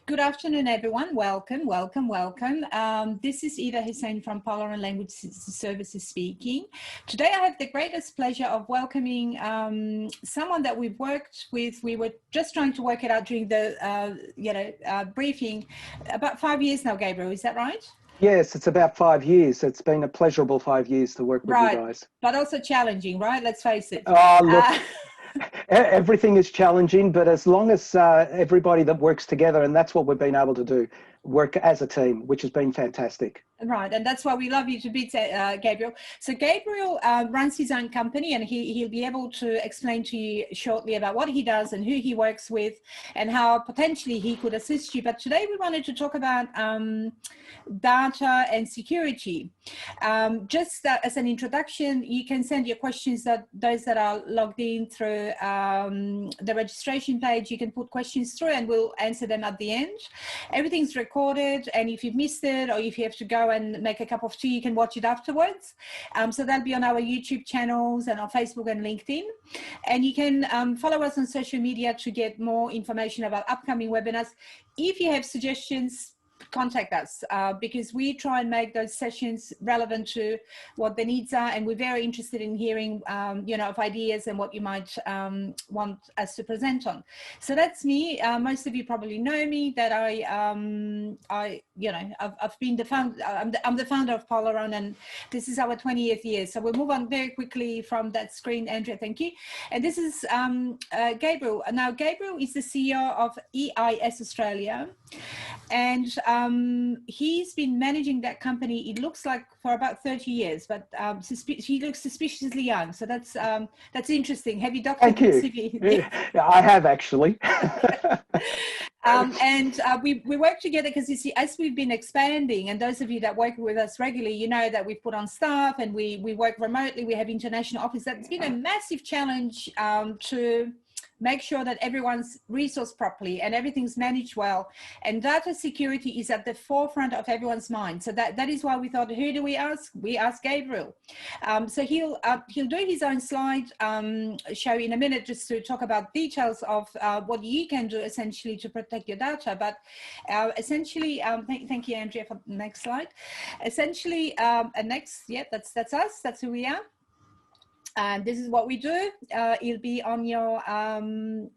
Good afternoon, everyone. Welcome, welcome, welcome. This is Ida Hussein from Polaron Language Services speaking. Today, I have the greatest pleasure of welcoming someone that we've worked with. We were just trying to work it out during the briefing. About 5 years now, Gabriel, is that right? Yes, it's about 5 years. It's been a pleasurable 5 years to work with you guys. But also challenging, right? Let's face it. Oh, look, everything is challenging, but as long as everybody that works together, and that's what we've been able to do, work as a team, which has been fantastic. Right, and that's why we love you to bits, Gabriel. So Gabriel runs his own company, and he'll be able to explain to you shortly about what he does and who he works with and how potentially he could assist you. But today we wanted to talk about data and security. Just as an introduction, you can send your questions, those that are logged in through the registration page. You can put questions through and we'll answer them at the end. Everything's recorded, and if you've missed it or if you have to go and make a cup of tea, you can watch it afterwards. So that'll be on our YouTube channels and on Facebook and LinkedIn. And you can follow us on social media to get more information about upcoming webinars. If you have suggestions, contact us because we try and make those sessions relevant to what the needs are, and we're very interested in hearing of ideas and what you might want us to present on. So that's me. Most of you probably know me, that I've been the founder. I'm the founder of Polaron, and this is our 20th year. So we'll move on very quickly from that screen. Andrea, thank you. And this is Gabriel. Now Gabriel is the CEO of EIS Australia, and he's been managing that company, it looks like, for about 30 years, but he looks suspiciously young. So that's interesting. Have you doctored your CV? Yeah, I have actually. We work together because, you see, as we've been expanding, and those of you that work with us regularly, you know that we've put on staff and we work remotely. We have international office. That's been a massive challenge to make sure that everyone's resourced properly and everything's managed well. And data security is at the forefront of everyone's mind. So that is why we thought, who do we ask? We ask Gabriel. So he'll do his own slide show in a minute, just to talk about details of what you can do essentially to protect your data. But essentially, thank you, Andrea, for the next slide. Essentially, that's us. That's who we are. And this is what we do. It'll be on your on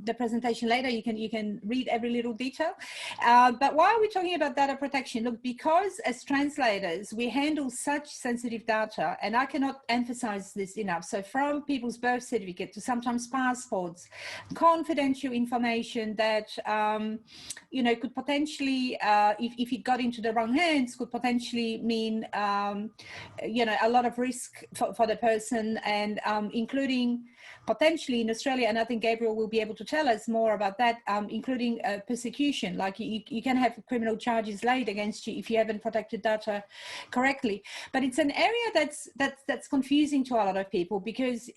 the presentation later. You can read every little detail. But why are we talking about data protection? Look, because as translators, we handle such sensitive data, and I cannot emphasize this enough. So from people's birth certificate to sometimes passports, confidential information that could potentially, if it got into the wrong hands, could potentially mean a lot of risk for the person, and including potentially in Australia, and I think Gabriel will be able to tell us more about that, including persecution. Like you can have criminal charges laid against you if you haven't protected data correctly. But it's an area that's confusing to a lot of people because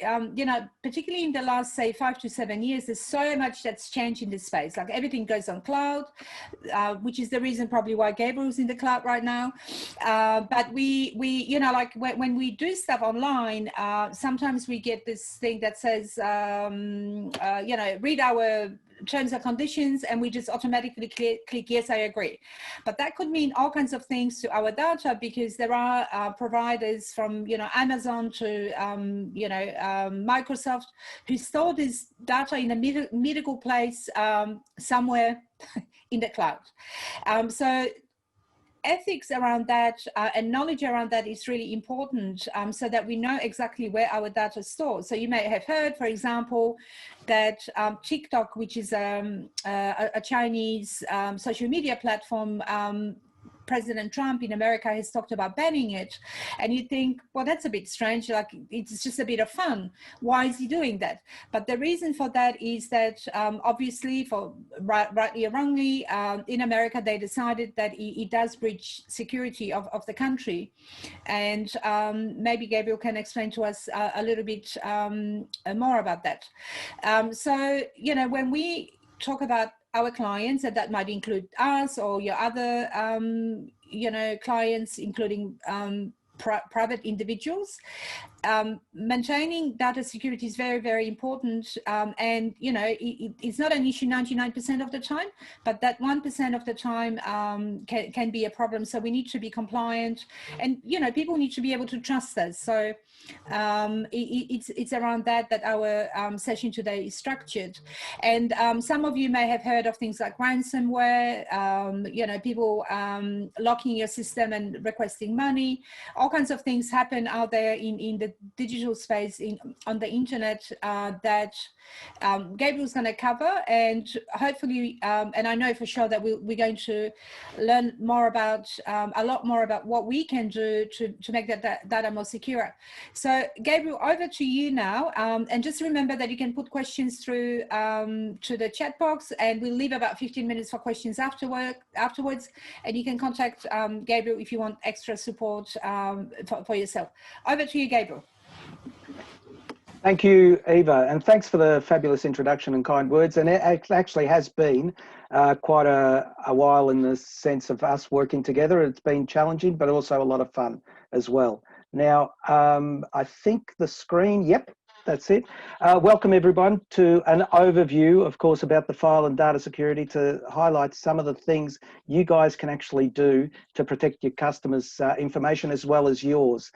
particularly in the last, say, 5 to 7 years, there's so much that's changed in this space. Like everything goes on cloud, which is the reason probably why Gabriel's in the cloud right now. But we like when we do stuff online, sometimes we get this thing that says, read our terms and conditions, and we just automatically click yes, I agree. But that could mean all kinds of things to our data, because there are providers from Amazon to Microsoft who store this data in a mythical place somewhere in the cloud. So ethics around that and knowledge around that is really important, so that we know exactly where our data is stored. So you may have heard, for example, that TikTok, which is a Chinese social media platform, President Trump in America has talked about banning it. And you think, well, that's a bit strange, like it's just a bit of fun. Why is he doing that? But the reason for that is that obviously, for rightly or wrongly, in America, they decided that it does breach security of the country. And maybe Gabriel can explain to us a little bit more about that. So, when we talk about our clients, and that might include us or your other, clients, including private individuals. maintaining data security is very, very important. And, you know, it's not an issue 99% of the time, but that 1% of the time can be a problem. So we need to be compliant, and, you know, people need to be able to trust us. So it's around that our session today is structured. And some of you may have heard of things like ransomware, you know, people locking your system and requesting money. All kinds of things happen out there in the digital space, on the internet, that Gabriel's going to cover, and hopefully, and I know for sure that we're going to learn more about, a lot more about what we can do to make that data more secure. So Gabriel, over to you now, and just remember that you can put questions through to the chat box, and we'll leave about 15 minutes for questions afterwards, and you can contact Gabriel if you want extra support for yourself. Over to you, Gabriel. Thank you, Eva, and thanks for the fabulous introduction and kind words. And it actually has been quite a while in the sense of us working together. It's been challenging, but also a lot of fun as well. Now, I think the screen, yep, that's it. Welcome everyone to an overview, of course, about the file and data security, to highlight some of the things you guys can actually do to protect your customers' information as well as yours.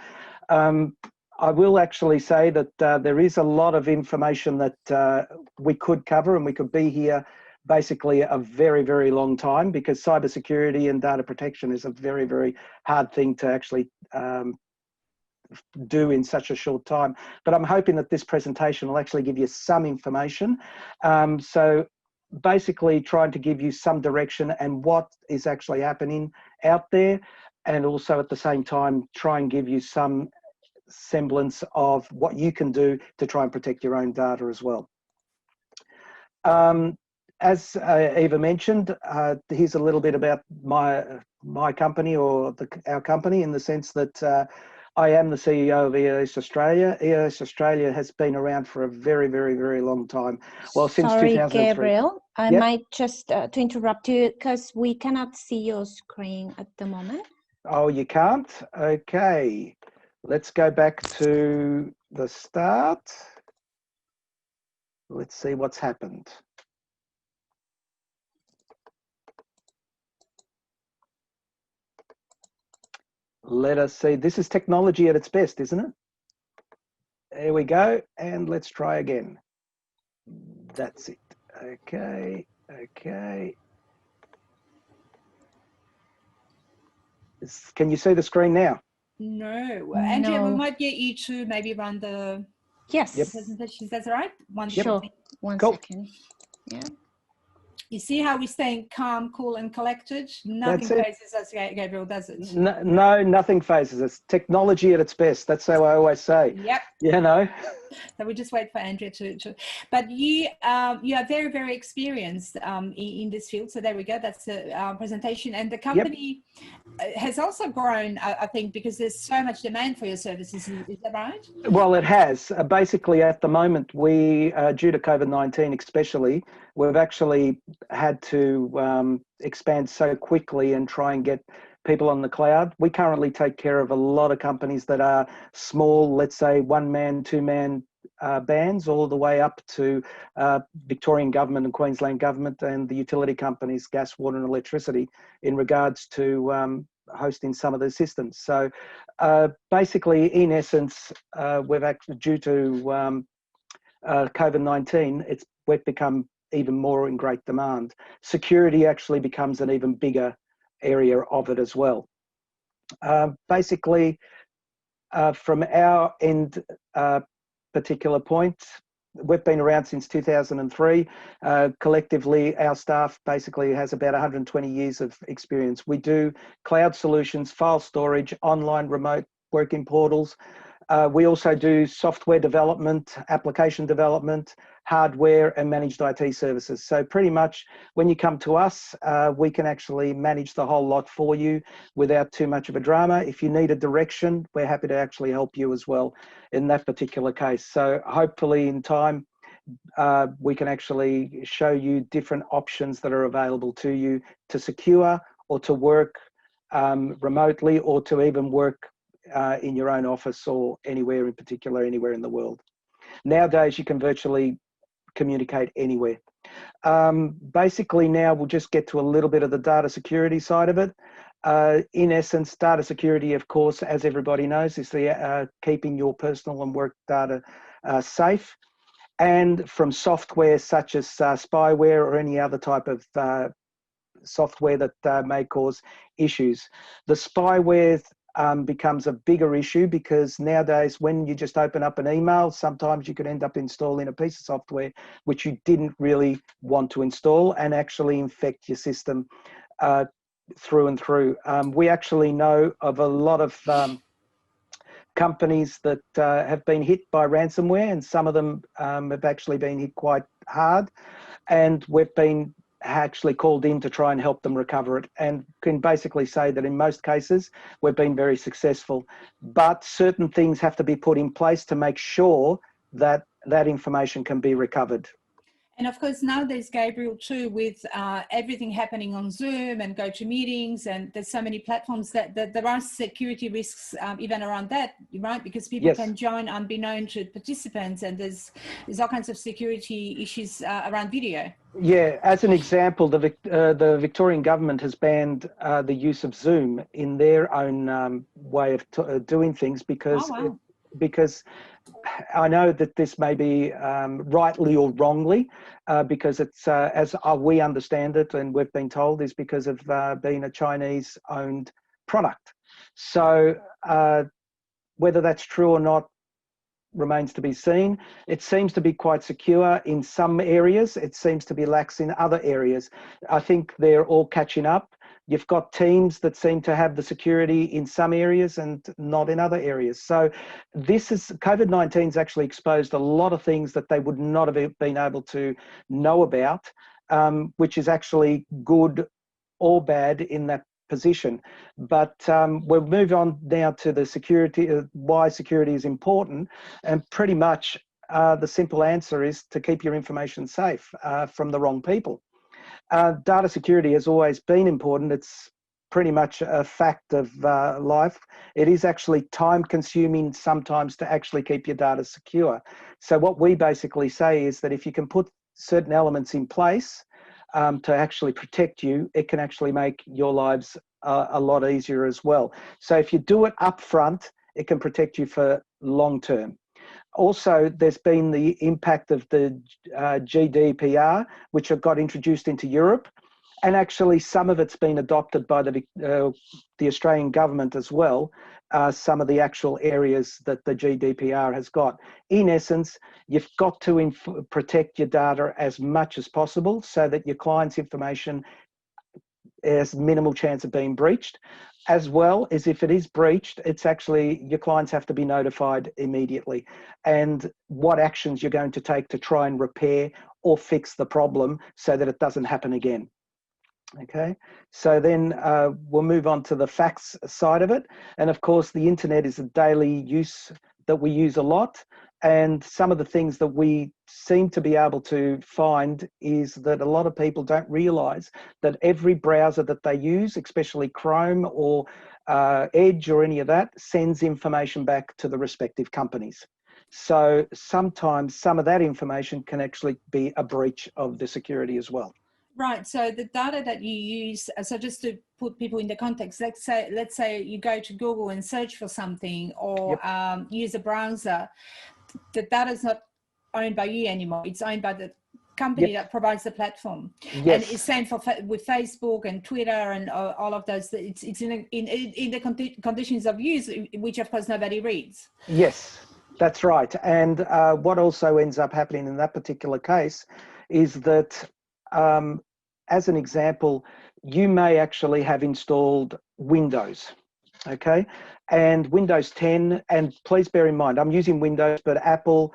I will actually say that there is a lot of information that we could cover, and we could be here basically a very, very long time, because cybersecurity and data protection is a very, very hard thing to actually do in such a short time. But I'm hoping that this presentation will actually give you some information. So basically trying to give you some direction and what is actually happening out there, and also at the same time try and give you some semblance of what you can do to try and protect your own data as well. As Eva mentioned, here's a little bit about my company, or our company, in the sense that I am the CEO of EOS Australia. EOS Australia has been around for a very, very, very long time. Well, since 2003. Sorry, Gabriel, I Yep. might just to interrupt you, because we cannot see your screen at the moment. Oh, you can't? Okay. Let's go back to the start. Let's see what's happened. Let us see. This is technology at its best, isn't it? There we go. And let's try again. That's it. Okay. Okay. Can you see the screen now? No, Andrea, No. we might get you to maybe run the Yes. presentation. That's all right. Sure. One Cool. second. Yeah. You see how we're staying calm, cool, and collected? Nothing phases us, Gabriel, does it? No, nothing phases us. Technology at its best. That's how I always say. Yep. You know. So we just wait for Andrea to. But you are very, very experienced in this field. So there we go. That's the presentation. And the company has also grown, I think, because there's so much demand for your services. Is that right? Well, it has. Basically, at the moment, we, due to COVID-19 especially, we've actually had to expand so quickly and try and get people on the cloud. We currently take care of a lot of companies that are small, let's say 1-man, 2-man bands, all the way up to Victorian government and Queensland government and the utility companies, gas, water and electricity, in regards to hosting some of the systems. So basically, in essence, we've actually, due to COVID-19, we've become even more in great demand. Security actually becomes an even bigger area of it as well. Basically, from our end particular point, we've been around since 2003. Collectively, our staff basically has about 120 years of experience. We do cloud solutions, file storage, online remote working portals. We also do software development, application development, hardware and managed IT services. So pretty much when you come to us, we can actually manage the whole lot for you without too much of a drama. If you need a direction, we're happy to actually help you as well in that particular case. So hopefully in time, we can actually show you different options that are available to you to secure or to work remotely, or to even work in your own office or anywhere in particular, anywhere in the world. Nowadays, you can virtually communicate anywhere. Basically, now we'll just get to a little bit of the data security side of it. In essence, data security, of course, as everybody knows, is the keeping your personal and work data safe, and from software such as spyware or any other type of software that may cause issues. The spyware becomes a bigger issue because nowadays when you just open up an email, sometimes you could end up installing a piece of software which you didn't really want to install and actually infect your system through and through. We actually know of a lot of companies that have been hit by ransomware, and some of them have actually been hit quite hard, and we've been actually called in to try and help them recover it, and can basically say that in most cases we've been very successful. But certain things have to be put in place to make sure that that information can be recovered. And of course, now there's Gabriel too, with everything happening on Zoom and GoToMeetings, and there's so many platforms that there are security risks even around that, right? Because people Yes. can join unbeknown to participants, and there's all kinds of security issues around video. Yeah, as an example, the Victorian government has banned the use of Zoom in their own way of doing things because because I know that this may be rightly or wrongly, because it's, as we understand it and we've been told, is because of being a Chinese-owned product. So whether that's true or not remains to be seen. It seems to be quite secure in some areas. It seems to be lax in other areas. I think they're all catching up. You've got teams that seem to have the security in some areas and not in other areas. So this is, COVID-19's actually exposed a lot of things that they would not have been able to know about, which is actually good or bad in that position. But we'll move on now to the security, why security is important. And pretty much the simple answer is to keep your information safe from the wrong people. Data security has always been important. It's pretty much a fact of life. It is actually time consuming sometimes to actually keep your data secure. So what we basically say is that if you can put certain elements in place to actually protect you, it can actually make your lives a lot easier as well. So if you do it up front, it can protect you for long term. Also, there's been the impact of the GDPR, which have got introduced into Europe, and actually some of it's been adopted by the Australian government as well, some of the actual areas that the GDPR has got. In essence, you've got to protect your data as much as possible so that your client's information has minimal chance of being breached, as well as if it is breached, it's actually, your clients have to be notified immediately, and what actions you're going to take to try and repair or fix the problem so that it doesn't happen again. Okay, so then we'll move on to the facts side of it. And of course, the internet is a daily use that we use a lot. And some of the things that we seem to be able to find is that a lot of people don't realize that every browser that they use, especially Chrome or Edge or any of that, sends information back to the respective companies. So sometimes some of that information can actually be a breach of the security as well. Right. So the data that you use, so just to put people in the context, let's say you go to Google and search for something, or use a browser. The data is not owned by you anymore. It's owned by the company that provides the platform. Yes. And it's same with Facebook and Twitter and all of those. It's in the conditions of use, which of course nobody reads. Yes, that's right. And what also ends up happening in that particular case is that, as an example, you may actually have installed Windows, okay? And Windows 10, and please bear in mind, I'm using Windows, but Apple,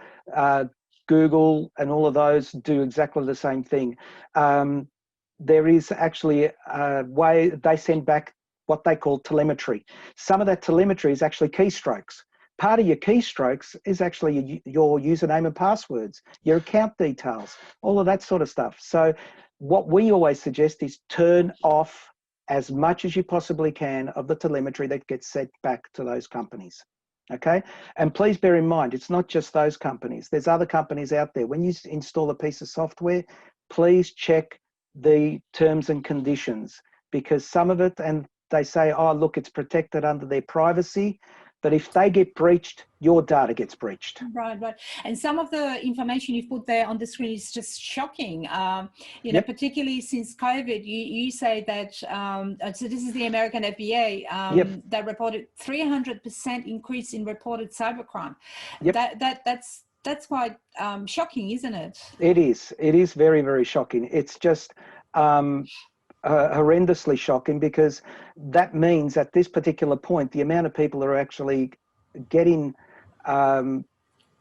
Google, and all of those do exactly the same thing. There is actually a way they send back what they call telemetry. Some of that telemetry is actually keystrokes. Part of your keystrokes is actually your username and passwords, your account details, all of that sort of stuff. So what we always suggest is turn off as much as you possibly can of the telemetry that gets sent back to those companies. Okay, and please bear in mind, it's not just those companies. There's other companies out there. When you install a piece of software, please check the terms and conditions, because some of it, and they say, oh, look, it's protected under their privacy. But if they get breached, your data gets breached. Right. And some of the information you've put there on the screen is just shocking. You know, particularly since COVID, you say that, so this is the American FBA, that reported 300% increase in reported cybercrime. That's quite shocking, isn't it? It is very, very shocking. It's just horrendously shocking, because that means at this particular point, the amount of people that are actually getting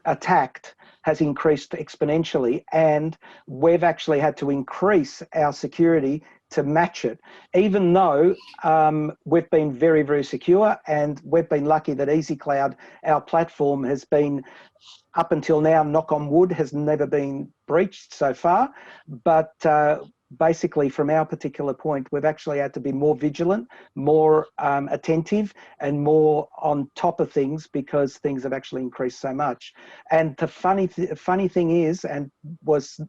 attacked has increased exponentially, and we've actually had to increase our security to match it, even though we've been very, very secure, and we've been lucky that EasyCloud, our platform, has been, up until now, knock on wood, has never been breached so far. But basically, from our particular point, we've actually had to be more vigilant, more attentive, and more on top of things, because things have actually increased so much. And the funny thing is, and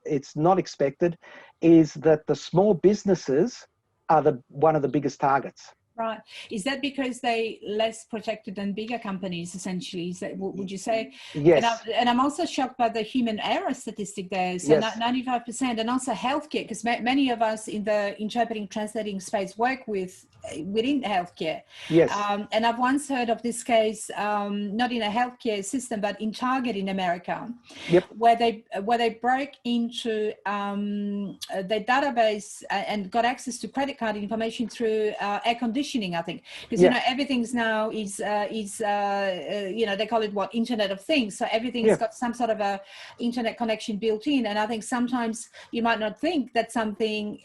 it's not expected, is that the small businesses are one of the biggest targets. Right. Is that because they less protected than bigger companies, essentially? Is that, would you say? Yes. And I'm also shocked by the human error statistic there. So 95%, and also healthcare, because many of us in the interpreting, translating space work within healthcare. Yes. And I've once heard of this case, not in a healthcare system, but in Target in America, where they broke into their database and got access to credit card information through air conditioning, I think, because you know, everything's now is you know, they call it what, Internet of Things. So everything's got some sort of a internet connection built in, and I think sometimes you might not think that something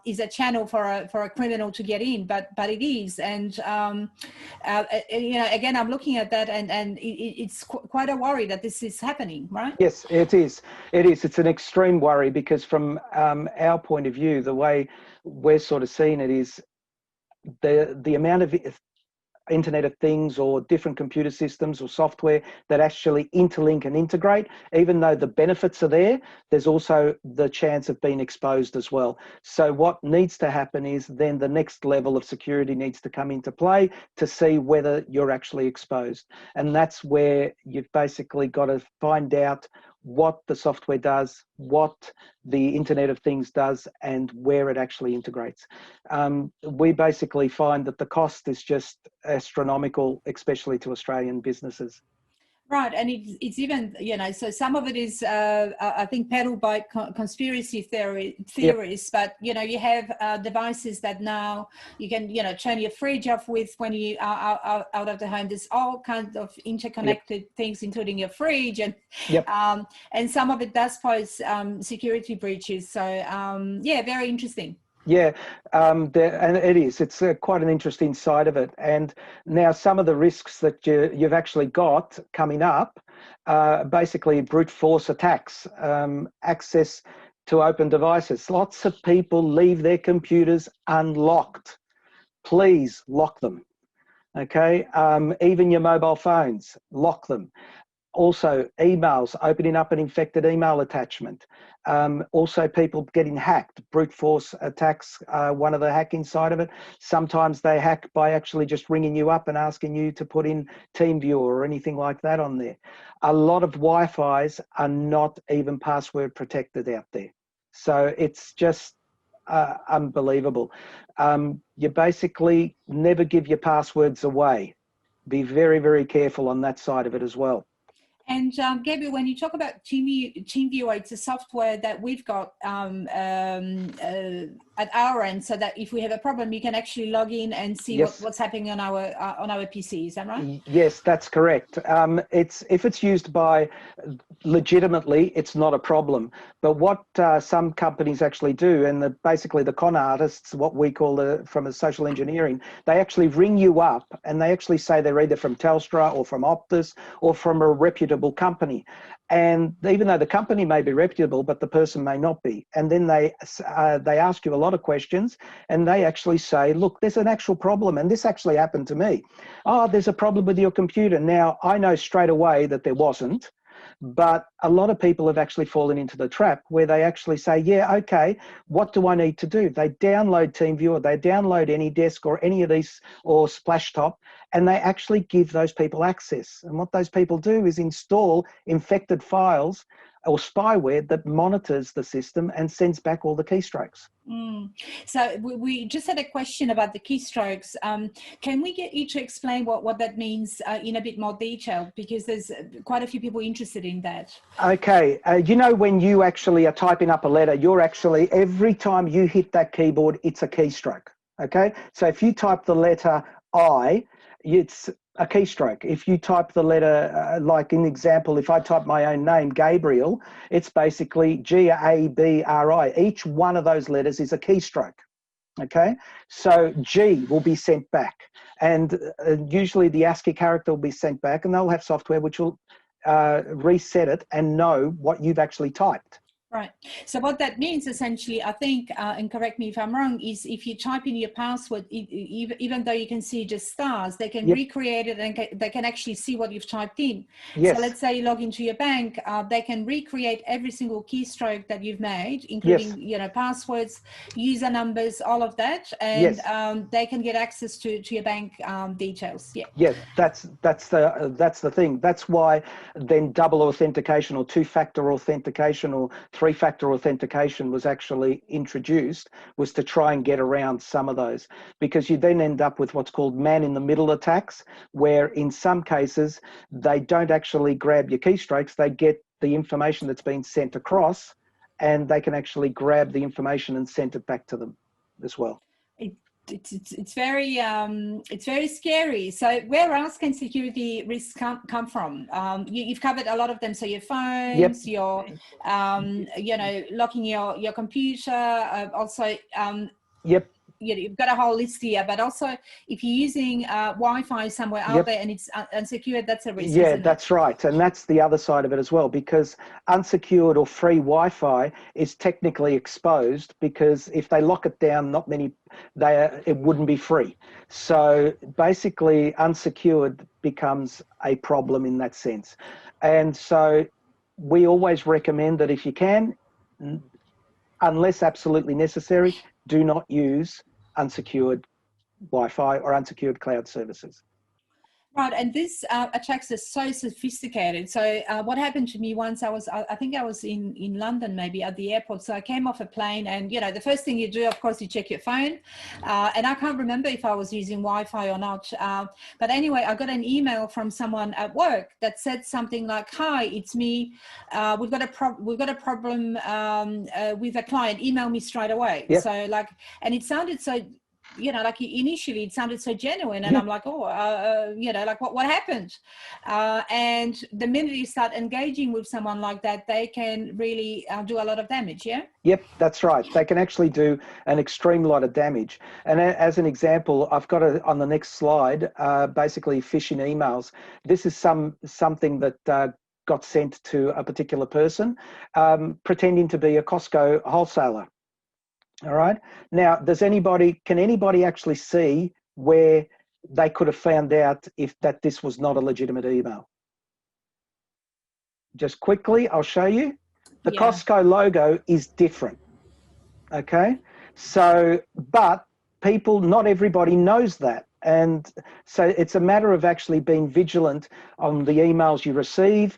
is a channel for a criminal to get in, but it is. And you know, again, I'm looking at that, and it's quite a worry that this is happening, right? Yes, it is. It's an extreme worry, because from our point of view, the way we're sort of seeing it is the amount of Internet of Things or different computer systems or software that actually interlink and integrate. Even though the benefits are there, there's also the chance of being exposed as well. So what needs to happen is then the next level of security needs to come into play to see whether you're actually exposed. And that's where you've basically got to find out what the software does, what the Internet of Things does, and where it actually integrates. We basically find that the cost is just astronomical, especially to Australian businesses. Right, and it's even, you know, so some of it is, I think, peddled by conspiracy theories, but, you know, you have devices that now you can, you know, turn your fridge off with when you are out of the home. There's all kinds of interconnected things, including your fridge, and some of it does pose security breaches. So, yeah, very interesting. Yeah, and it is. It's quite an interesting side of it. And now some of the risks that you've actually got coming up, basically brute force attacks, access to open devices. Lots of people leave their computers unlocked. Please lock them. Okay, even your mobile phones, lock them. Also, emails, opening up an infected email attachment. Also, people getting hacked, brute force attacks, one of the hacking side of it. Sometimes they hack by actually just ringing you up and asking you to put in TeamViewer or anything like that on there. A lot of Wi-Fis are not even password protected out there. So it's just unbelievable. You basically never give your passwords away. Be very, very careful on that side of it as well. And Gabriel, when you talk about TeamViewer, it's a software that we've got at our end, so that if we have a problem, you can actually log in and see what's happening on our PC. Is that right? Yes, that's correct. If it's used by legitimately, it's not a problem. But what some companies actually do, and basically the con artists, what we call from a social engineering, they actually ring you up and they actually say they're either from Telstra or from Optus or from a reputable company. And even though the company may be reputable, but the person may not be. And then they ask you a lot of questions, and they actually say, look, there's an actual problem. And this actually happened to me. Oh, there's a problem with your computer. Now, I know straight away that there wasn't, but a lot of people have actually fallen into the trap where they actually say, yeah, okay, what do I need to do? They download TeamViewer, they download AnyDesk or any of these, or Splashtop, and they actually give those people access. And what those people do is install infected files or spyware that monitors the system and sends back all the keystrokes. So we just had a question about the keystrokes. Can we get you to explain what that means in a bit more detail? Because there's quite a few people interested in that. Okay, you know, when you actually are typing up a letter, you're actually, every time you hit that keyboard, it's a keystroke. Okay, so if you type the letter I, it's a keystroke. If you type the letter, like in example, if I type my own name, Gabriel, it's basically G-A-B-R-I. Each one of those letters is a keystroke. Okay, so G will be sent back, and usually the ASCII character will be sent back, and they'll have software which will reset it and know what you've actually typed. Right. So what that means essentially, I think, and correct me if I'm wrong, is if you type in your password, even though you can see just stars, they can recreate it and they can actually see what you've typed in. Yes. So let's say you log into your bank, they can recreate every single keystroke that you've made, including, you know, passwords, user numbers, all of that, and they can get access to your bank details. Yeah. Yes, that's the thing. That's why then double authentication or two-factor authentication or three-factor authentication was actually introduced, was to try and get around some of those, because you then end up with what's called man-in-the-middle attacks, where in some cases they don't actually grab your keystrokes, they get the information that's been sent across, and they can actually grab the information and send it back to them as well. It's very scary. So where else can security risks come from? You've covered a lot of them. So your phones, your you know, locking your computer, also you've got a whole list here, but also if you're using Wi-Fi somewhere out there and it's unsecured, that's a risk. Yeah, that's right. And that's the other side of it as well, because unsecured or free Wi-Fi is technically exposed, because if they lock it down, it wouldn't be free. So basically unsecured becomes a problem in that sense. And so we always recommend that if you can, unless absolutely necessary, do not use unsecured Wi-Fi or unsecured cloud services. Right, and this attacks are so sophisticated. So what happened to me once, I think I was in London, maybe at the airport. So I came off a plane, and you know, the first thing you do, of course, you check your phone. And I can't remember if I was using Wi-Fi or not. But anyway, I got an email from someone at work that said something like, "Hi, it's me. We've got a problem with a client. Email me straight away." Yep. So like, and it sounded so, you know, like initially it sounded so genuine, and I'm like, oh, you know, like what happened? And the minute you start engaging with someone like that, they can really do a lot of damage. Yeah. Yep, that's right. They can actually do an extreme lot of damage. And as an example, I've got on the next slide, basically phishing emails. This is something that got sent to a particular person, pretending to be a Costco wholesaler. All right. Now, can anybody actually see where they could have found out that this was not a legitimate email? Just quickly, I'll show you. The Costco logo is different. Okay. So, but not everybody knows that. And so it's a matter of actually being vigilant on the emails you receive,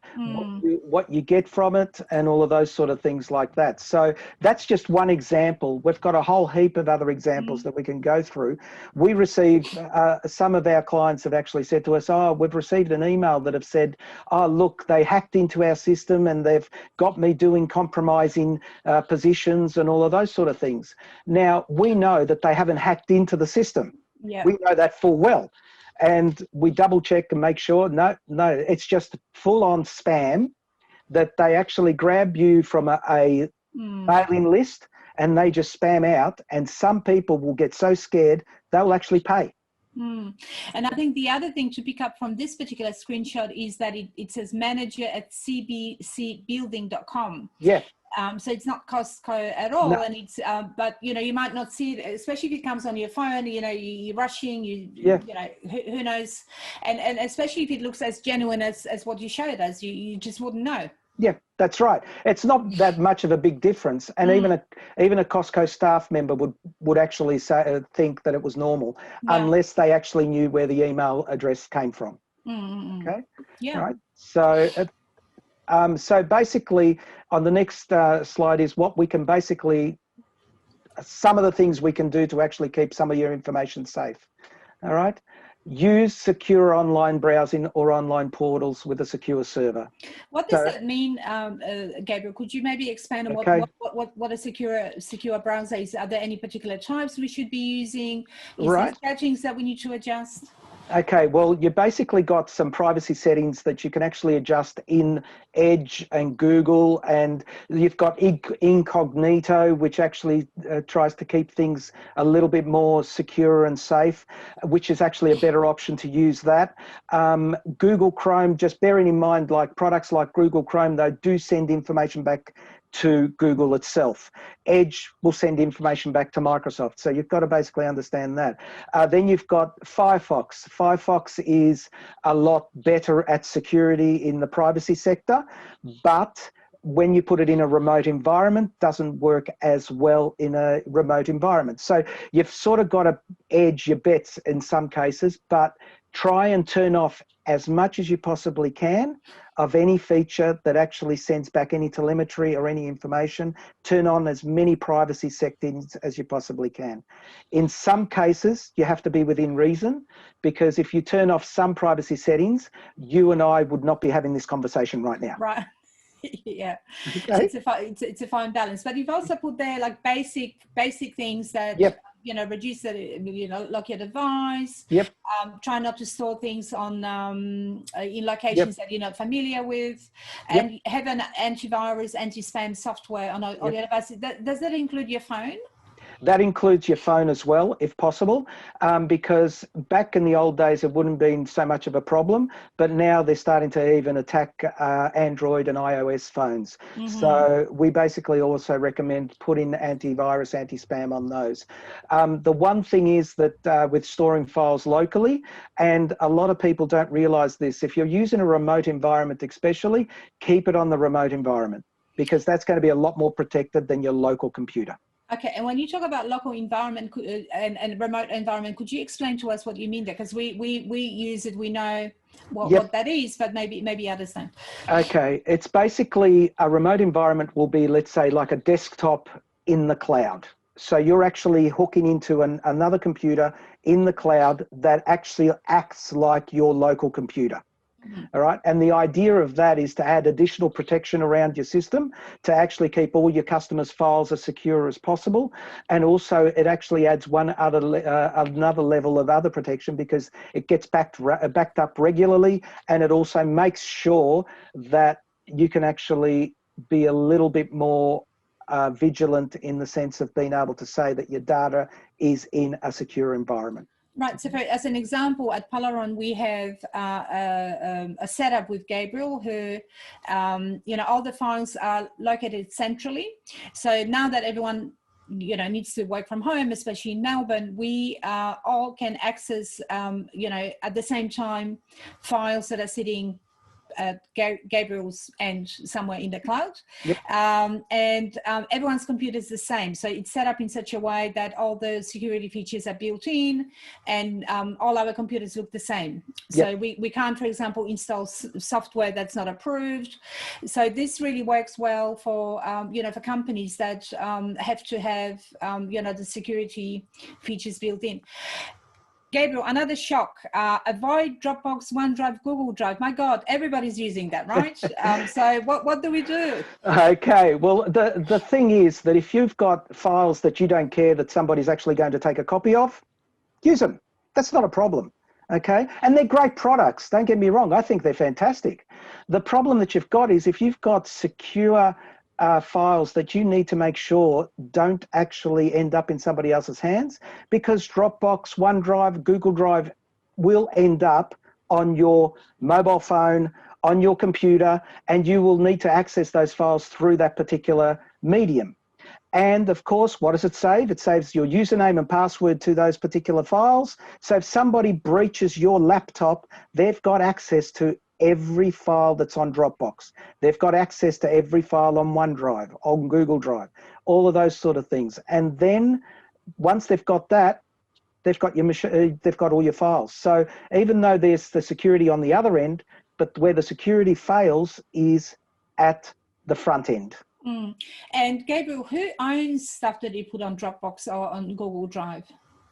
what you get from it, and all of those sort of things like that. So that's just one example. We've got a whole heap of other examples that we can go through. We received, some of our clients have actually said to us, oh, we've received an email that have said, oh, look, they hacked into our system and they've got me doing compromising positions and all of those sort of things. Now, we know that they haven't hacked into the system. Yeah. We know that full well, and we double check and make sure, no, it's just full on spam, that they actually grab you from a mailing list and they just spam out, and some people will get so scared they'll actually pay. And I think the other thing to pick up from this particular screenshot is that it says manager@cbcbuilding.com. Yeah. So it's not Costco at all, No. and it's but you know, you might not see it, especially if it comes on your phone. You know, you're rushing. You know, who knows? And especially if it looks as genuine as what you showed us, you just wouldn't know. Yeah, that's right. It's not that much of a big difference, and even a Costco staff member would actually think that it was normal, unless they actually knew where the email address came from. Okay. Yeah. Right. So. So basically, on the next slide is what we can some of the things we can do to actually keep some of your information safe. All right. Use secure online browsing or online portals with a secure server. What does that mean, Gabriel? Could you maybe expand on what a secure browser is? Are there any particular types we should be using? Is there settings that we need to adjust? Okay, well, you basically got some privacy settings that you can actually adjust in Edge and Google, and you've got incognito, which actually tries to keep things a little bit more secure and safe, which is actually a better option to use that. Google Chrome, just bearing in mind, like products like Google Chrome, they do send information back to Google itself. Edge will send information back to Microsoft. So you've got to basically understand that. Then you've got Firefox. Firefox is a lot better at security in the privacy sector, but when you put it in a remote environment, doesn't work as well in a remote environment. So you've sort of got to edge your bets in some cases, but try and turn off as much as you possibly can of any feature that actually sends back any telemetry or any information. Turn on as many privacy settings as you possibly can. In some cases, you have to be within reason, because if you turn off some privacy settings, you and I would not be having this conversation right now. Right. Yeah. Okay. So it's a fine balance, but you've also put there like basic things that you know, reduce the, you know, lock your device. Try not to store things on in locations that you're not familiar with, and have an antivirus, anti-spam software on all your devices. Does that include your phone? That includes your phone as well, if possible, because back in the old days, it wouldn't have been so much of a problem, but now they're starting to even attack Android and iOS phones. So we basically also recommend putting antivirus, anti-spam on those. The one thing is that with storing files locally, and a lot of people don't realize this, if you're using a remote environment especially, keep it on the remote environment, because that's going to be a lot more protected than your local computer. Okay, and when you talk about local environment and remote environment, could you explain to us what you mean there? Because we use it, we know what that is, but maybe others don't. Okay, it's basically a remote environment will be, let's say, like a desktop in the cloud. So you're actually hooking into another computer in the cloud that actually acts like your local computer. All right. And the idea of that is to add additional protection around your system to actually keep all your customers' files as secure as possible. And also it actually adds another level of other protection, because it gets backed up regularly. And it also makes sure that you can actually be a little bit more vigilant in the sense of being able to say that your data is in a secure environment. Right. So as an example, at Polaron, we have a setup with Gabriel who, you know, all the files are located centrally. So now that everyone, you know, needs to work from home, especially in Melbourne, we all can access, you know, at the same time, files that are sitting at Gabriel's end somewhere in the cloud. And everyone's computer is the same. So it's set up in such a way that all the security features are built in, and all our computers look the same. So we can't, for example, install software that's not approved. So this really works well for, you know, for companies that have to have, you know, the security features built in. Gabriel, another shock, avoid Dropbox, OneDrive, Google Drive. My God, everybody's using that, right? So what do we do? Okay, well, the thing is that if you've got files that you don't care that somebody's actually going to take a copy of, use them. That's not a problem, okay? And they're great products, don't get me wrong. I think they're fantastic. The problem that you've got is if you've got secure files that you need to make sure don't actually end up in somebody else's hands, because Dropbox, OneDrive, Google Drive will end up on your mobile phone, on your computer, and you will need to access those files through that particular medium. And of course, what does it save? It saves your username and password to those particular files. So if somebody breaches your laptop, they've got access to every file that's on Dropbox. They've got access to every file on OneDrive, on Google Drive, all of those sort of things. And then once they've got that, they've got your machine, they've got all your files. So even though there's the security on the other end, but where the security fails is at the front end. And Gabriel, who owns stuff that you put on Dropbox or on Google Drive?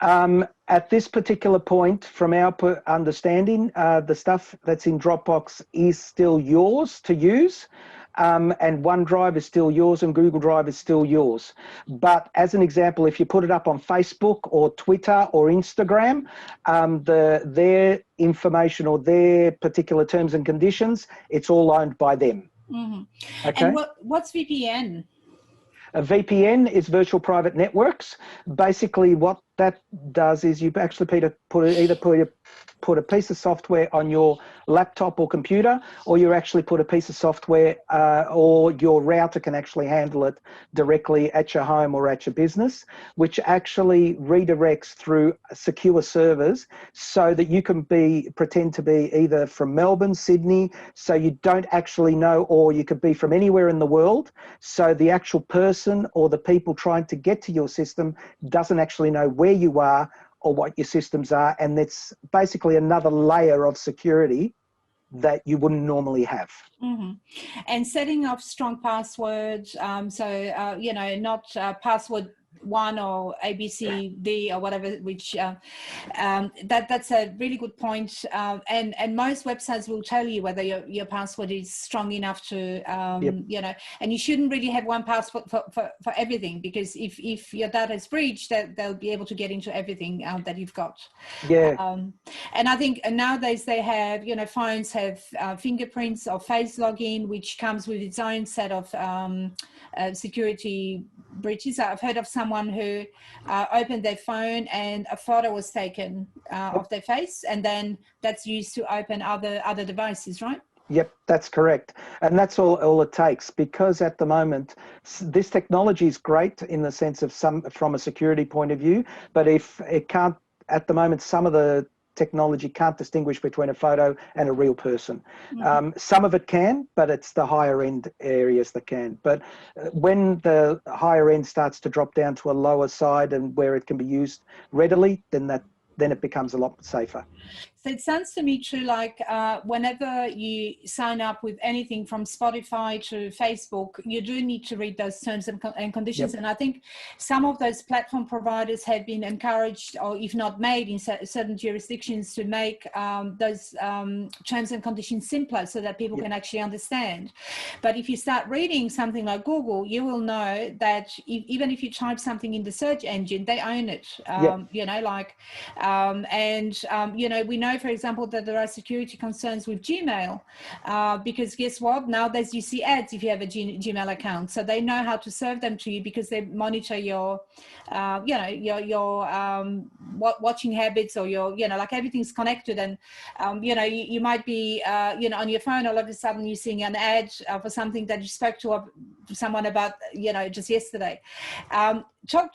At this particular point, from our understanding, the stuff that's in Dropbox is still yours to use. And OneDrive is still yours and Google Drive is still yours. But as an example, if you put it up on Facebook or Twitter or Instagram, their information or their particular terms and conditions, it's all owned by them. Mm-hmm. Okay. And what's VPN? A VPN is virtual private networks. Basically, what that does is you actually put a piece of software on your laptop or computer, or you actually put a piece of software or your router can actually handle it directly at your home or at your business, which actually redirects through secure servers so that you can pretend to be either from Melbourne, Sydney, so you don't actually know, or you could be from anywhere in the world. So the actual person or the people trying to get to your system doesn't actually know where you are or what your systems are, and that's basically another layer of security that you wouldn't normally have. Mm-hmm. And setting up strong passwords, you know, not password 1 or ABCD or whatever, which that's a really good point. And most websites will tell you whether your password is strong enough to, you know, and you shouldn't really have one password for everything, because if your data is breached, they'll be able to get into everything that you've got. Yeah. And I think nowadays they have, you know, phones have fingerprints or face login, which comes with its own set of security breaches. I've heard of someone who opened their phone and a photo was taken of their face, and then that's used to open other devices, right? Yep, that's correct. And that's all it takes, because at the moment, this technology is great in the sense of from a security point of view, but if it can't, at the moment, some of the technology can't distinguish between a photo and a real person. Mm-hmm. Some of it can, but it's the higher end areas that can. But when the higher end starts to drop down to a lower side and where it can be used readily, then it becomes a lot safer. So it sounds to me true, like whenever you sign up with anything from Spotify to Facebook, you do need to read those terms and conditions. Yep. And I think some of those platform providers have been encouraged, or if not made in certain jurisdictions, to make those terms and conditions simpler so that people can actually understand. But if you start reading something like Google, you will know that even if you type something in the search engine, they own it. You know, like, you know, we know, for example, that there are security concerns with Gmail because guess what? Nowadays you see ads if you have a Gmail account, so they know how to serve them to you because they monitor your, you know, your watching habits, or your, you know, like everything's connected. And you know, you might be, you know, on your phone, all of a sudden you're seeing an ad for something that you spoke to someone about, you know, just yesterday. Talk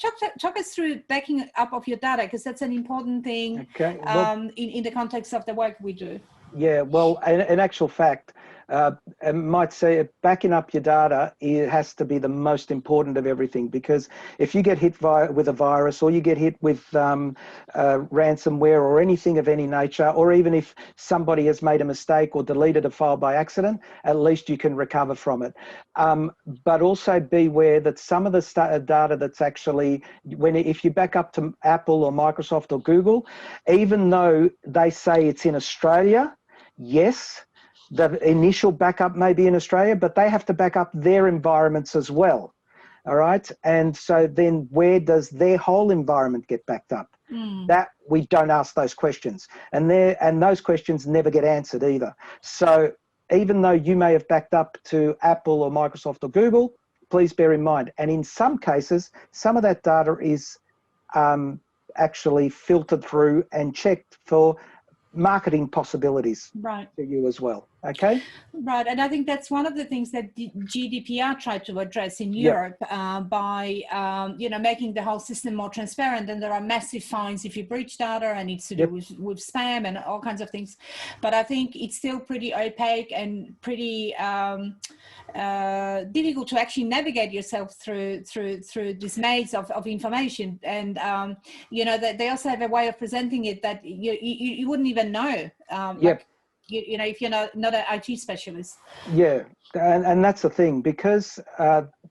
us through backing up of your data, because that's an important thing. Okay. Well, in the context of the work we do. Yeah, well, in actual fact, I might say backing up your data, it has to be the most important of everything, because if you get hit with a virus, or you get hit with ransomware or anything of any nature, or even if somebody has made a mistake or deleted a file by accident, at least you can recover from it. But also beware that some of the data that's actually, if you back up to Apple or Microsoft or Google, even though they say it's in Australia, yes, the initial backup may be in Australia, but they have to back up their environments as well. All right. And so then where does their whole environment get backed up? That we don't ask those questions, and those questions never get answered either. So even though you may have backed up to Apple or Microsoft or Google, please bear in mind. And in some cases, some of that data is actually filtered through and checked for marketing possibilities to you as well. Okay. Right, and I think that's one of the things that GDPR tried to address in Europe by making the whole system more transparent. And there are massive fines if you breach data, and it's to do with spam and all kinds of things. But I think it's still pretty opaque and pretty difficult to actually navigate yourself through this maze of information. And that they also have a way of presenting it that you wouldn't even know. If you're not an IT specialist. Yeah, and that's the thing, because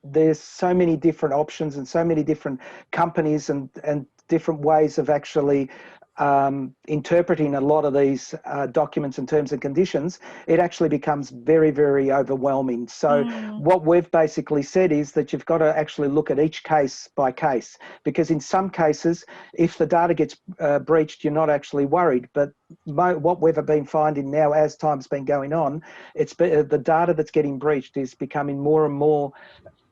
there's so many different options and so many different companies and different ways of actually interpreting a lot of these documents and terms and conditions, it actually becomes very, very overwhelming. So what we've basically said is that you've got to actually look at each case by case, because in some cases, if the data gets breached, you're not actually worried. But what we've been finding now, as time's been going on, the data that's getting breached is becoming more and more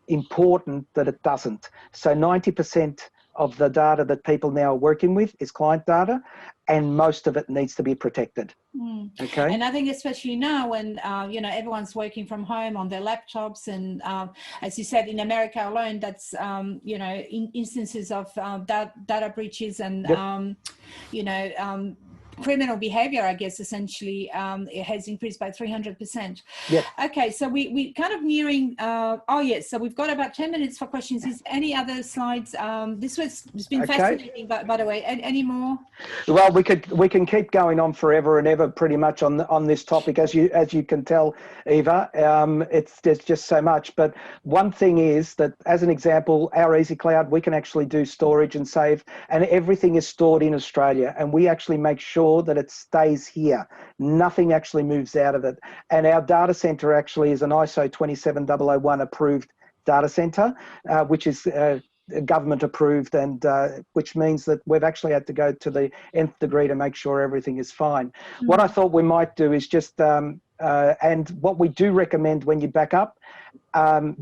important that it doesn't. So 90% of the data that people now are working with is client data, and most of it needs to be protected. Okay. And I think especially now when everyone's working from home on their laptops, and as you said, in America alone, that's instances of data breaches and criminal behavior, I guess, essentially, it has increased by 300%. Yep. Okay, so we kind of nearing, so we've got about 10 minutes for questions. Is any other slides? It's been fascinating, by the way. Any more? Well, we can keep going on forever and ever pretty much on this topic, as you can tell, Eva. There's just so much. But one thing is that, as an example, our Easy Cloud, we can actually do storage and save, and everything is stored in Australia, and we actually make sure that it stays here. Nothing actually moves out of it. And our data center actually is an ISO 27001 approved data center, which is government approved, and which means that we've actually had to go to the nth degree to make sure everything is fine. What I thought we might do is just, and what we do recommend when you back up,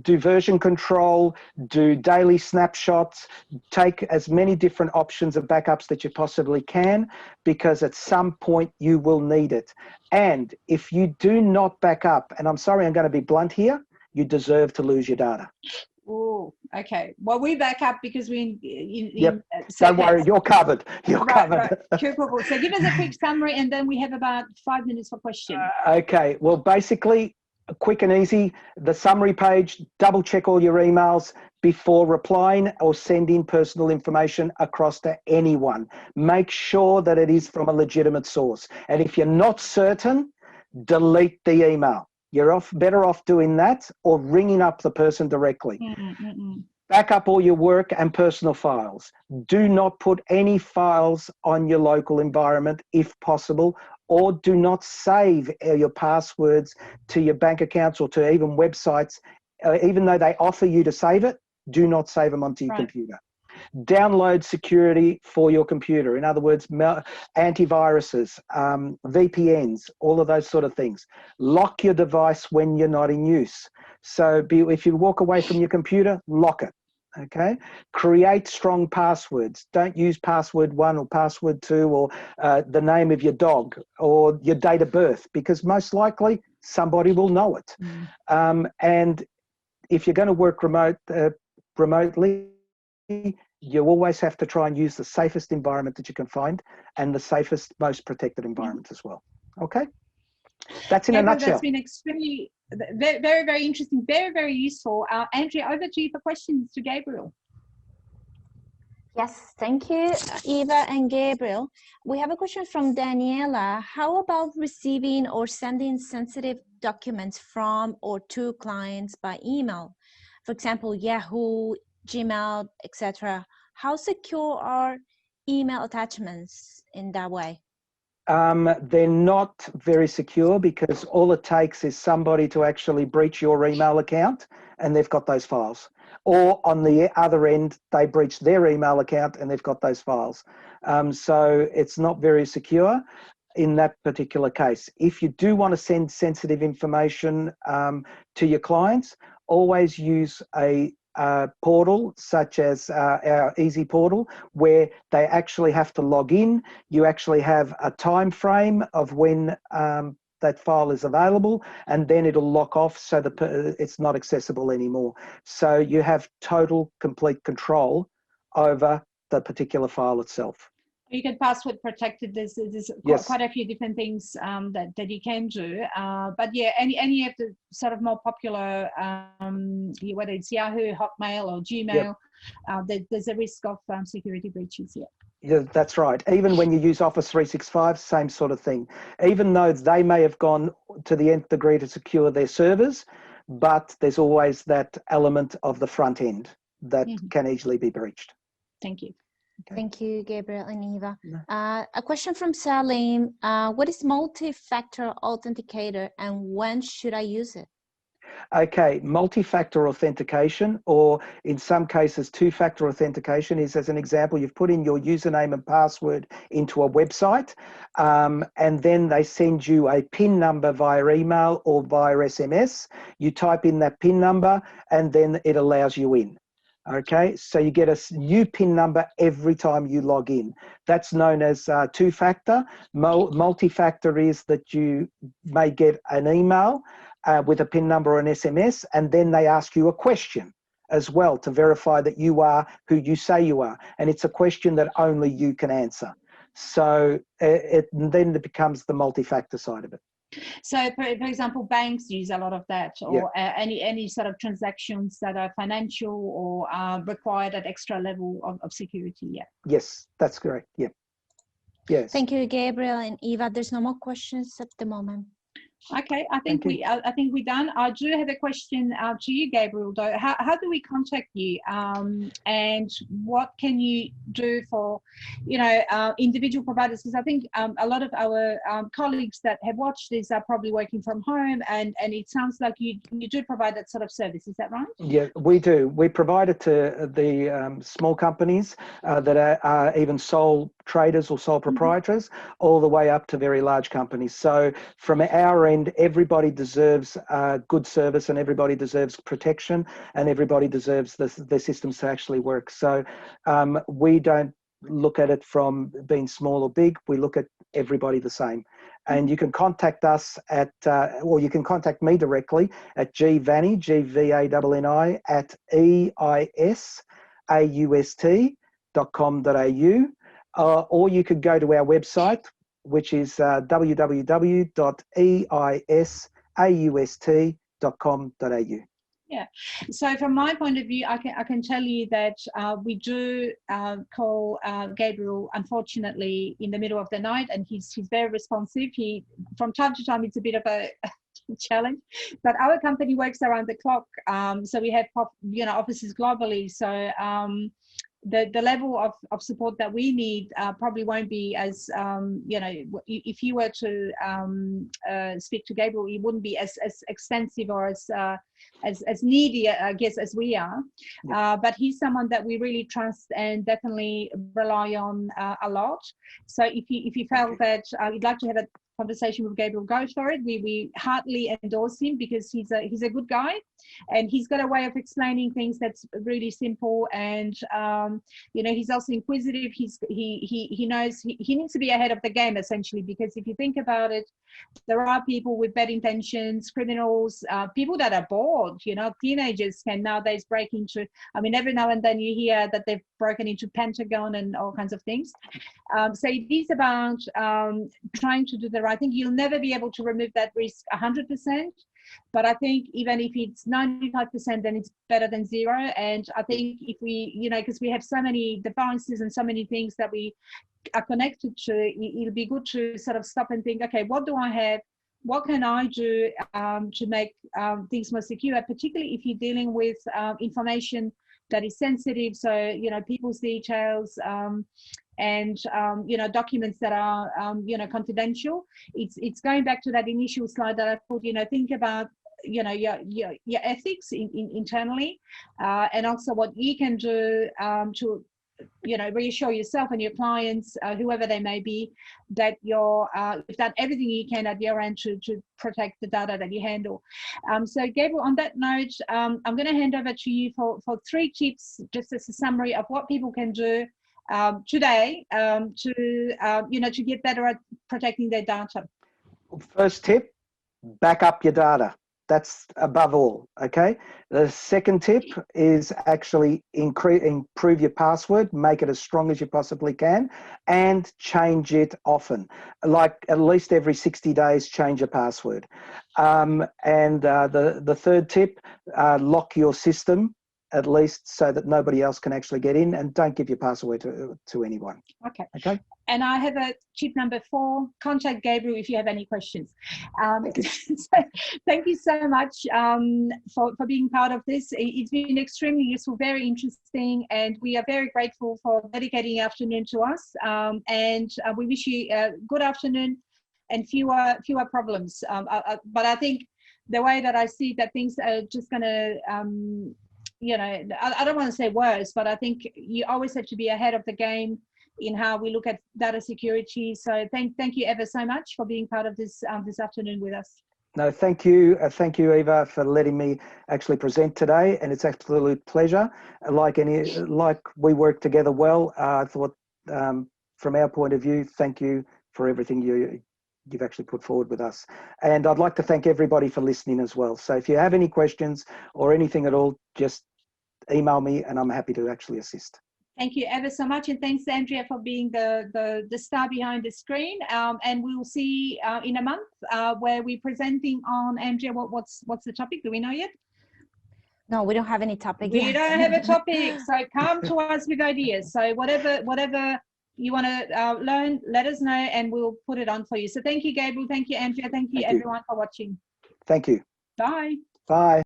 do version control, do daily snapshots, take as many different options of backups that you possibly can, because at some point you will need it. And if you do not back up, and I'm sorry, I'm going to be blunt here, you deserve to lose your data. Oh, okay. Well, we back up because we. Don't worry, you're covered. You're covered. Right. Cool. So give us a quick summary, and then we have about 5 minutes for questions. Okay. Well, basically, quick and easy. The summary page. Double check all your emails before replying or sending personal information across to anyone. Make sure that it is from a legitimate source. And if you're not certain, delete the email. You're better off doing that or ringing up the person directly. Back up all your work and personal files. Do not put any files on your local environment if possible, or do not save your passwords to your bank accounts or to even websites. Even though they offer you to save it, do not save them onto your computer. Download security for your computer. In other words, antiviruses, VPNs, all of those sort of things. Lock your device when you're not in use. So if you walk away from your computer, lock it. Okay. Create strong passwords. Don't use password 1 or password 2 or the name of your dog or your date of birth, because most likely somebody will know it. And if you're going to work remotely, you always have to try and use the safest environment that you can find, and the safest, most protected environment as well. Okay, that's in a nutshell. That's been extremely, very, very, very interesting, very, very useful. Andrea, over to you for questions to Gabriel. Yes, thank you, Eva and Gabriel. We have a question from Daniela. How about receiving or sending sensitive documents from or to clients by email? For example, Yahoo, Gmail, etc. How secure are email attachments in that way? They're not very secure, because all it takes is somebody to actually breach your email account and they've got those files. Or on the other end, they breach their email account and they've got those files. So it's not very secure in that particular case. If you do want to send sensitive information to your clients, always use a portal such as our Easy portal, where they actually have to log in. You actually have a time frame of when that file is available, and then it'll lock off so that it's not accessible anymore. So you have total, complete control over the particular file itself. You can password protect it. There's Yes. quite a few different things that you can do. But yeah, any of the sort of more popular, whether it's Yahoo, Hotmail, or Gmail, there's a risk of security breaches. Yeah. Yeah, that's right. Even when you use Office 365, same sort of thing. Even though they may have gone to the nth degree to secure their servers, but there's always that element of the front end that can easily be breached. Thank you. Okay. Thank you, Gabriel and Eva. No. A question from Salim. What is multi-factor authenticator and when should I use it? Okay, multi-factor authentication, or in some cases, two-factor authentication is, as an example, you've put in your username and password into a website, and then they send you a PIN number via email or via SMS. You type in that PIN number, and then it allows you in. Okay, so you get a new PIN number every time you log in. That's known as two-factor. Multi-factor is that you may get an email with a PIN number or an SMS, and then they ask you a question as well to verify that you are who you say you are. And it's a question that only you can answer. So then it becomes the multi-factor side of it. So, for example, banks use a lot of that, or any sort of transactions that are financial or require that extra level of security. Yeah. Yes, that's correct. Yeah. Yes. Thank you, Gabriel and Eva. There's no more questions at the moment. Okay, I think we're done. I do have a question to you, Gabriel. Though, how do we contact you, and what can you do for, individual providers? Because I think a lot of our colleagues that have watched this are probably working from home, and it sounds like you do provide that sort of service. Is that right? Yeah, we do. We provide it to the small companies that are even sole traders or sole proprietors, all the way up to very large companies. So from our end, everybody deserves good service, and everybody deserves protection, and everybody deserves the systems to actually work. So we don't look at it from being small or big. We look at everybody the same. And you can contact us at, or you can contact me directly at gvanni, Gvanni, at eisaust.com.au. Or you could go to our website, which is www.eisaust.com.au. Yeah. So from my point of view, I can tell you that we do call Gabriel, unfortunately, in the middle of the night, and he's very responsive. From time to time, it's a bit of a challenge, but our company works around the clock. So we have offices globally. So the level of support that we need probably won't be as if you were to speak to Gabriel, it wouldn't be as extensive or as needy, I guess, as we are. But he's someone that we really trust and definitely rely on a lot. So if you felt that you'd like to have a conversation with Gabriel, go for it. We heartily endorse him because he's a good guy, and he's got a way of explaining things that's really simple. And he's also inquisitive. He knows he needs to be ahead of the game, essentially, because if you think about it, there are people with bad intentions, criminals, people that are bored. Teenagers can nowadays break into. I mean, every now and then you hear that they've broken into Pentagon and all kinds of things. So it is about trying to do the right thing. You'll never be able to remove that risk 100%, but I think even if it's 95%, then it's better than zero. And I think if we, because we have so many devices and so many things that we are connected to, it'll be good to sort of stop and think, okay, what do I have? What can I do to make things more secure, particularly if you're dealing with information that is sensitive, so people's details and documents that are confidential. It's going back to that initial slide that I put. Think about your ethics internally, and also what you can do to reassure yourself and your clients, whoever they may be, that you've done everything you can at your end to protect the data that you handle. So Gabriel, on that note, I'm going to hand over to you for 3 tips, just as a summary of what people can do today to get better at protecting their data. First tip, back up your data. That's above all, okay? The second tip is actually improve your password, make it as strong as you possibly can, and change it often. Like at least every 60 days, change your password. The third tip, lock your system, at least so that nobody else can actually get in, and don't give your password to anyone. Okay. Okay. And I have a tip number 4, contact Gabriel if you have any questions. So thank you so much for being part of this. It's been extremely useful, very interesting, and we are very grateful for dedicating the afternoon to us. We wish you a good afternoon and fewer problems. But I think the way that I see that things are just going to, I don't want to say worse, but I think you always have to be ahead of the game in how we look at data security. So thank you ever so much for being part of this this afternoon with us. No, thank you, Eva, for letting me actually present today, and it's absolute pleasure. Like we work together well. I thought, from our point of view, thank you for everything you've actually put forward with us. And I'd like to thank everybody for listening as well. So if you have any questions or anything at all, just email me, and I'm happy to actually assist. Thank you ever so much, and thanks, Andrea, for being the star behind the screen. And we'll see in a month where we're presenting on, Andrea, what's the topic? Do we know yet? No, we don't have any topic We yet. don't have a topic, so come to us with ideas. So whatever you want to learn, let us know, and we'll put it on for you. So thank you, Gabriel. Thank you, Andrea. Thank you, everyone, for watching. Thank you. Bye. Bye.